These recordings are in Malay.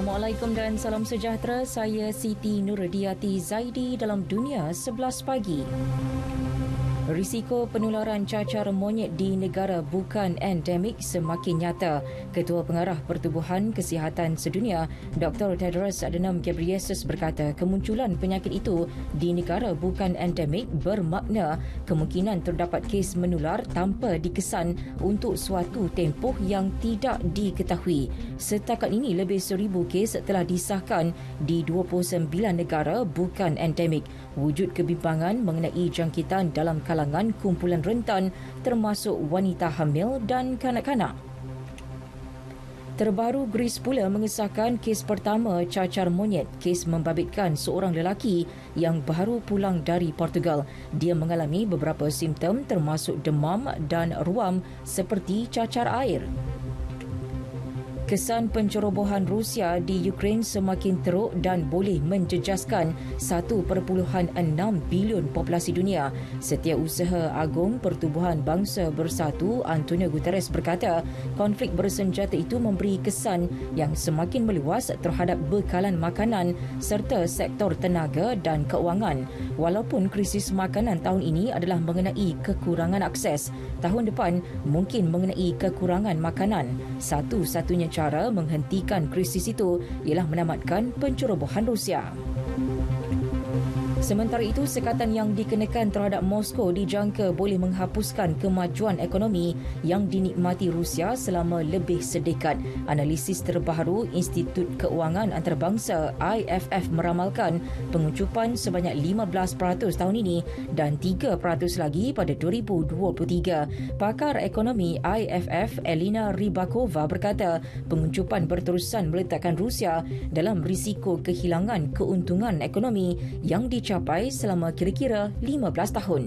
Assalamualaikum dan salam sejahtera. Saya Siti Nurdiati Zaidi dalam Dunia 11 Pagi. Risiko penularan cacar monyet di negara bukan endemik semakin nyata. Ketua Pengarah Pertubuhan Kesihatan Sedunia, Dr. Tedros Adhanom Ghebreyesus berkata kemunculan penyakit itu di negara bukan endemik bermakna kemungkinan terdapat kes menular tanpa dikesan untuk suatu tempoh yang tidak diketahui. Setakat ini lebih 1,000 kes telah disahkan di 29 negara bukan endemik. Wujud kebimbangan mengenai jangkitan dalam kalangan kumpulan rentan termasuk wanita hamil dan kanak-kanak. Terbaru, Greece pula mengesahkan kes pertama cacar monyet. Kes membabitkan seorang lelaki yang baru pulang dari Portugal. Dia mengalami beberapa simptom termasuk demam dan ruam seperti cacar air. Kesan pencerobohan Rusia di Ukraine semakin teruk dan boleh menjejaskan 1.6 bilion populasi dunia. Setiausaha Agung Pertubuhan Bangsa Bersatu Antonio Guterres berkata konflik bersenjata itu memberi kesan yang semakin meluas terhadap bekalan makanan serta sektor tenaga dan keuangan. Walaupun krisis makanan tahun ini adalah mengenai kekurangan akses, tahun depan mungkin mengenai kekurangan makanan. Satu-satunya cara menghentikan krisis itu ialah menamatkan pencerobohan Rusia. Sementara itu, sekatan yang dikenakan terhadap Moskow dijangka boleh menghapuskan kemajuan ekonomi yang dinikmati Rusia selama lebih sedekad. Analisis terbaru Institut Keuangan Antarabangsa IFF meramalkan pengucupan sebanyak 15% tahun ini dan 3% lagi pada 2023. Pakar ekonomi IFF Elina Rybakova berkata pengucupan berterusan meletakkan Rusia dalam risiko kehilangan keuntungan ekonomi yang dicapai selama kira-kira 15 tahun.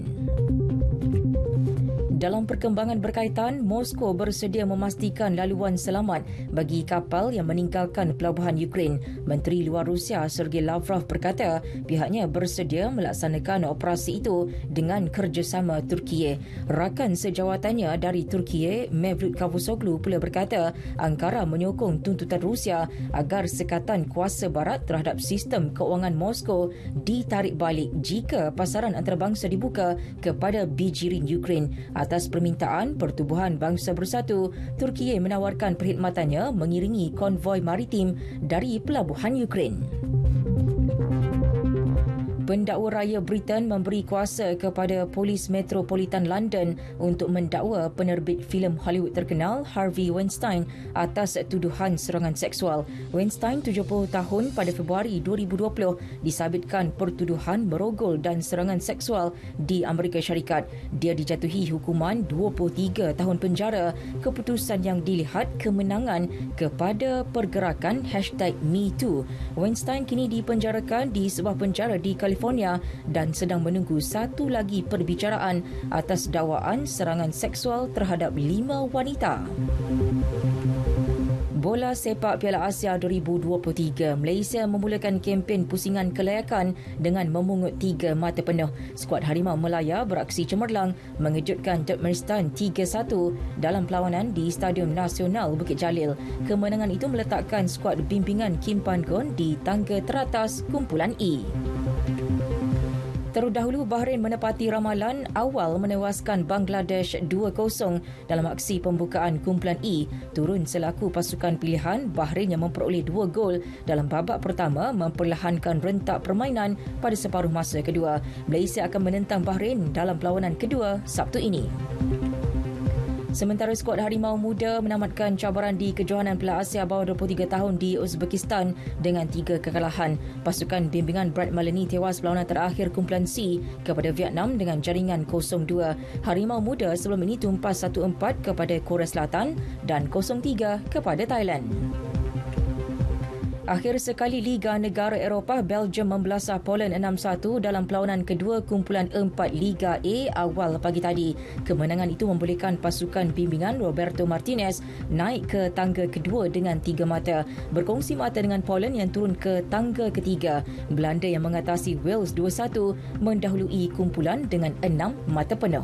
Dalam perkembangan berkaitan, Moskow bersedia memastikan laluan selamat bagi kapal yang meninggalkan pelabuhan Ukraine. Menteri Luar Rusia Sergei Lavrov berkata pihaknya bersedia melaksanakan operasi itu dengan kerjasama Turkiye. Rakan sejawatannya dari Turkiye, Mevlut Cavusoglu pula berkata Ankara menyokong tuntutan Rusia agar sekatan kuasa barat terhadap sistem keuangan Moskow ditarik balik jika pasaran antarabangsa dibuka kepada bijirin Ukraine. Atas permintaan Pertubuhan Bangsa Bersatu, Turkiye menawarkan perkhidmatannya mengiringi konvoi maritim dari pelabuhan Ukraine. Pendakwa raya Britain memberi kuasa kepada Polis Metropolitan London untuk mendakwa penerbit filem Hollywood terkenal Harvey Weinstein atas tuduhan serangan seksual. Weinstein, 70 tahun, pada Februari 2020 disabitkan pertuduhan merogol dan serangan seksual di Amerika Syarikat. Dia dijatuhi hukuman 23 tahun penjara. Keputusan yang dilihat kemenangan kepada pergerakan #MeToo. Weinstein kini dipenjarakan di sebuah penjara di California dan sedang menunggu satu lagi perbicaraan atas dakwaan serangan seksual terhadap 5 wanita. Bola Sepak Piala Asia 2023, Malaysia memulakan kempen pusingan kelayakan dengan memungut 3 mata penuh. Skuad Harimau Melaya beraksi cemerlang mengejutkan Turkmenistan 3-1 dalam perlawanan di Stadium Nasional Bukit Jalil. Kemenangan itu meletakkan skuad bimbingan Kim Pan-gon di tangga teratas kumpulan E. Terdahulu, Bahrain menepati ramalan awal menewaskan Bangladesh 2-0 dalam aksi pembukaan kumpulan E. Turun selaku pasukan pilihan, Bahrain yang memperoleh 2 gol dalam babak pertama memperlahankan rentak permainan pada separuh masa kedua. Malaysia akan menentang Bahrain dalam perlawanan kedua Sabtu ini. Sementara skuad Harimau Muda menamatkan cabaran di kejohanan Piala Asia bawah 23 tahun di Uzbekistan dengan 3 kekalahan. Pasukan bimbingan Brad Malini tewas perlawanan terakhir kumpulan C kepada Vietnam dengan jaringan 0-2. Harimau Muda sebelum ini tumpas 1-4 kepada Korea Selatan dan 0-3 kepada Thailand. Akhir sekali Liga Negara Eropah, Belgium membelasah Poland 6-1 dalam perlawanan kedua kumpulan 4 Liga A awal pagi tadi. Kemenangan itu membolehkan pasukan bimbingan Roberto Martinez naik ke tangga kedua dengan 3 mata. Berkongsi mata dengan Poland yang turun ke tangga ketiga. Belanda yang mengatasi Wales 2-1 mendahului kumpulan dengan 6 mata penuh.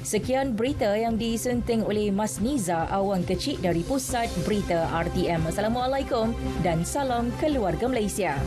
Sekian berita yang disunting oleh Mas Niza Awang Kecil dari Pusat Berita RTM. Assalamualaikum dan salam keluarga Malaysia.